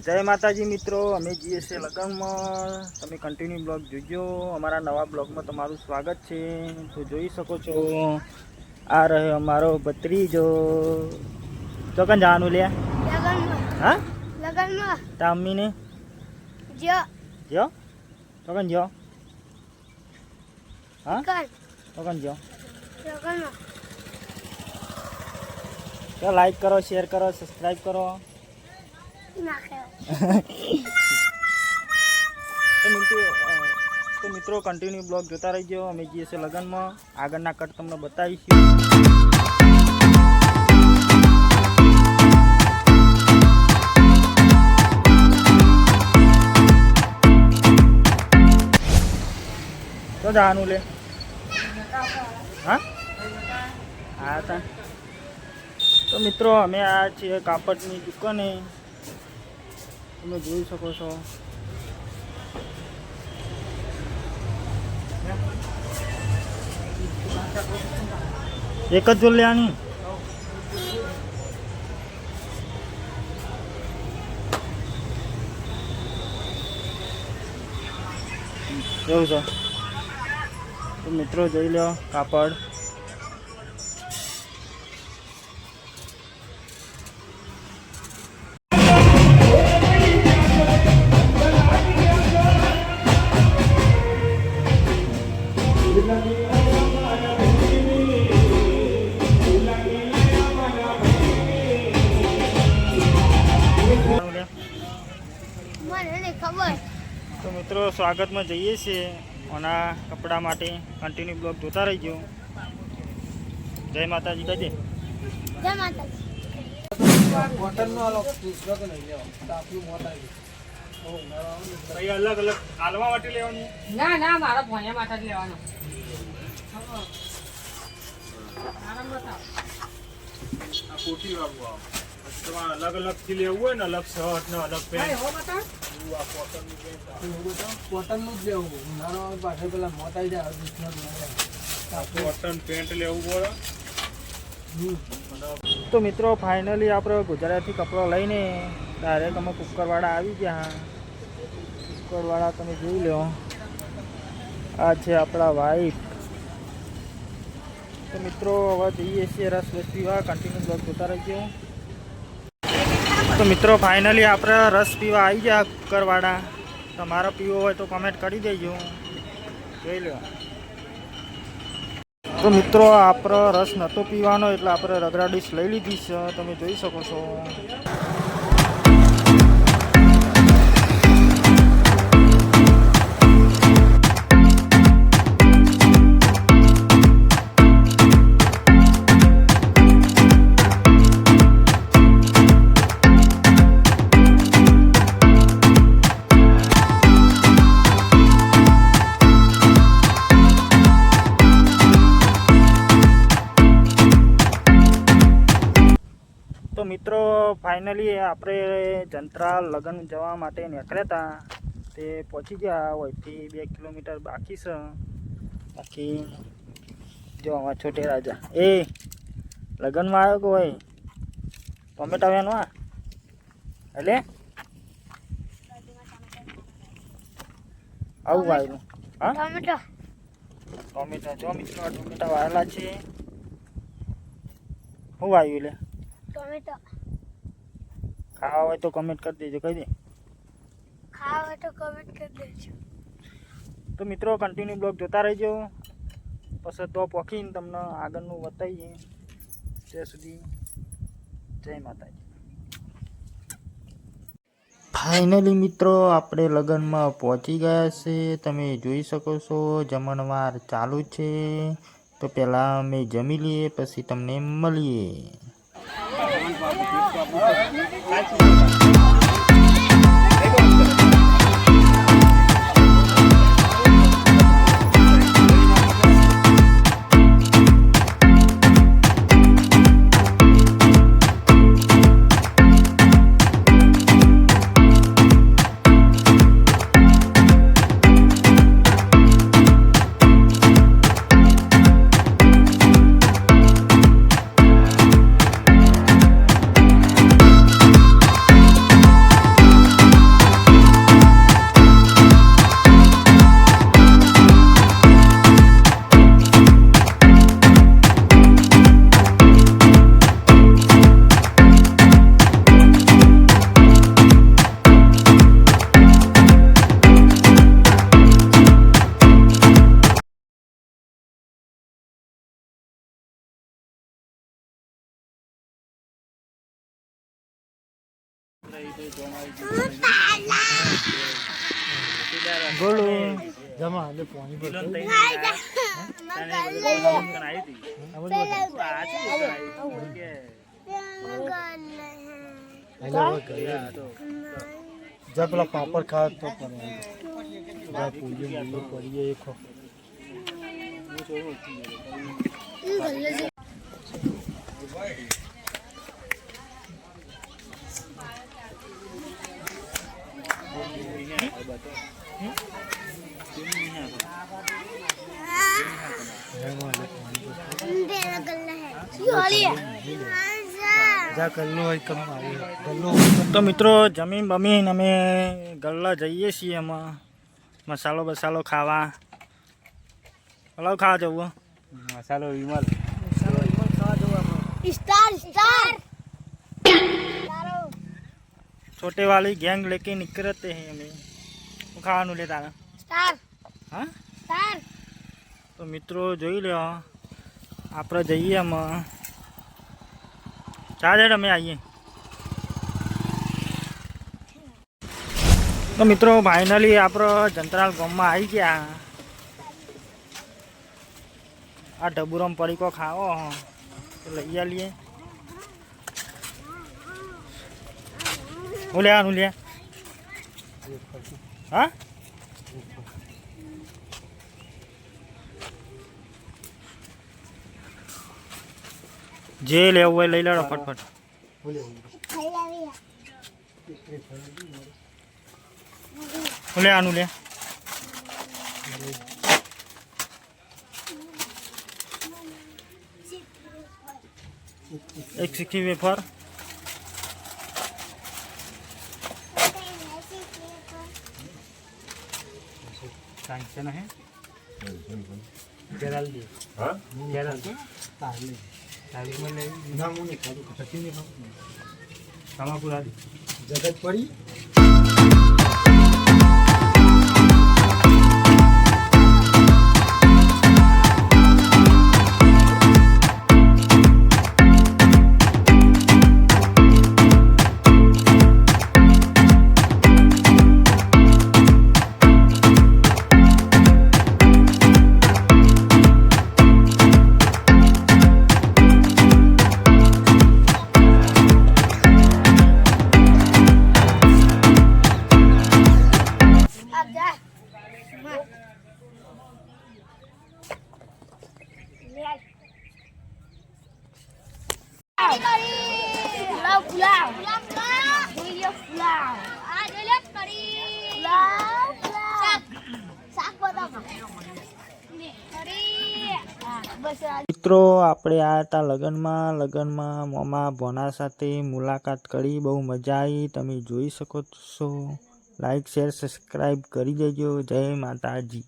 જય માતાજી મિત્રો, અમે જઈએ છીએ લગ્નમાં. તમે કન્ટિન્યુ બ્લોગ જોજો. અમારા નવા બ્લોગમાં તમારું સ્વાગત છે. તો જોઈ શકો છો, આ રહ્યો અમારો ભત્રીજો. ચોકન જવાનું લે? હા, લગ્નમાં. તામીને જો ચોકન જો. હા, ચોકન જો. તો લાઈક કરો, શેર કરો, સબસ્ક્રાઈબ કરો. તો મિત્રો કન્ટિન્યુ બ્લોગ જોતા રહીજો. અમે જઈએ છીએ લગ્નમાં. આગળના કટ તમને બતાવીશું. તો જવાનું લે? હા હા તા. તો મિત્રો અમે આ છીએ કાપડની દુકાને. તમે જોઈ શકો છો. એક જ જોડ લેવાની. એવું છે. તો મિત્રો જોઈ લો કાપડ. તો મિત્રો સ્વાગતમાં જઈએ છીએ આના કપડા માટે. કન્ટિન્યુ બ્લોગ જોતા રહીજો. જય માતાજી કહેજે. જય માતાજી. અલગ અલગ હાલવા માટે લેવાની? ના ના, મારા ભણ્યા માટે જ લેવાનો. આ કોટી વાળું આવે. તમારે અલગ અલગ થી લેવું હોય ને, અલગ શર્ટ ને અલગ પેન્ટ. કોટન નું જ લેવું. નાના પાસે પેલા મોટાઈ જાય કોટન પેન્ટ લેવું પડે. તો મિત્રો ફાઇનલી આપણે ગુજરાતી કપડો લઈને ડાયરેક્ટ અમે કુકરવાડા આવી ગયા. કુકરવાડા તમે જોઈ લો. આ છે આપણા વાઈફ. તો મિત્રો હવે જઈએ છીએ રસ પીવા. કન્ટિન્યુ બ્લોગ જોતા રહીજો. તો મિત્રો ફાઇનલી આપણે રસ પીવા આવી ગયા કુકરવાડા. તમારો પીવો હોય તો કમેન્ટ કરી દેજો. જોઈ લો. તો મિત્રો આપણો રસ નહોતો પીવાનો એટલે આપણે રગડા ડીશ લઈ લીધી છે. તમે જોઈ શકો છો. તો મિત્રો ફાઇનલી આપણે જંત્રાલ લગ્ન જવા માટે નીકળ્યા હતા. તે પહોંચી ગયા. હોયથી 2 કિલોમીટર બાકી છે. બાકી જો આમાં છોટે રાજા એ લગ્નમાં આવ્યો કે હોય ટોમેટા વેનો. આ એટલે આવું આવ્યું. હા ટોમેટા જો મિત્રો ટોમેટા વાયેલા છે. શું આવ્યું લે? ખાવા હોય તો કમેન્ટ કરી દેજો. કહી દે ખાવા હોય તો કમેન્ટ કરી દેજો. તો મિત્રો કન્ટિન્યુ બ્લોગ જોતા રહેજો. પછી તો પોખીને તમને આગળનું બતાવીએ. ત્યાં સુધી જય માતાજી. ફાઇનલી મિત્રો આપણે લગ્નમાં પહોંચી ગયા છે. તમે જોઈ શકો છો જમણવાર ચાલુ છે. તો પહેલાં અમે જમી લઈએ પછી તમને મળીએ. બોલો જમા એટલે પાણી પર જા પેલા પાપડ ખા તો પડીએ એક તો મિત્રો જમીન બમીન અમે ગલ્લા જઈએ છીએ એમાં મસાલો બસાલો ખાવા હલાવ ખાવા જવું મસાલો વિમલ स्टार स्टार छोटे वाली गैंग लेके निकलते हैं हमें वो खाવાનું લે તારા स्टार હા स्टार તો મિત્રો જોઈ લો આપણે જઈએ એમાં ચાલે અમે આવીએ તો મિત્રો ફાઇનલી આપણે જંતરાલ ગામમાં આવી ગયા આ ડબુરમ પડીકો ખાવો તો લઈ આવીએ હું લેવાનું લે હા જે લેવું હોય લઈ લેડો ફટફટ હું લેવાનું લે एक सिक्की वेफर सांगते है जल्दी हाँ जल्दी ताली में ले ना मुंह नहीं खाओ खट्टी नहीं खाओ खाना पूरा जगत पड़ी पुलाव पुलाव पुलाव पुलाव आज ले करी पुलाव पुलाव શાક બનાવો મિત્રો આપણે આ હતા લગનમાં મોમા ભોના સાથે મુલાકાત કરી બહુ મજા આવી તમે જોઈ શકો છો લાઈક શેર સબસ્ક્રાઈબ કરી દેજો જય માતાજી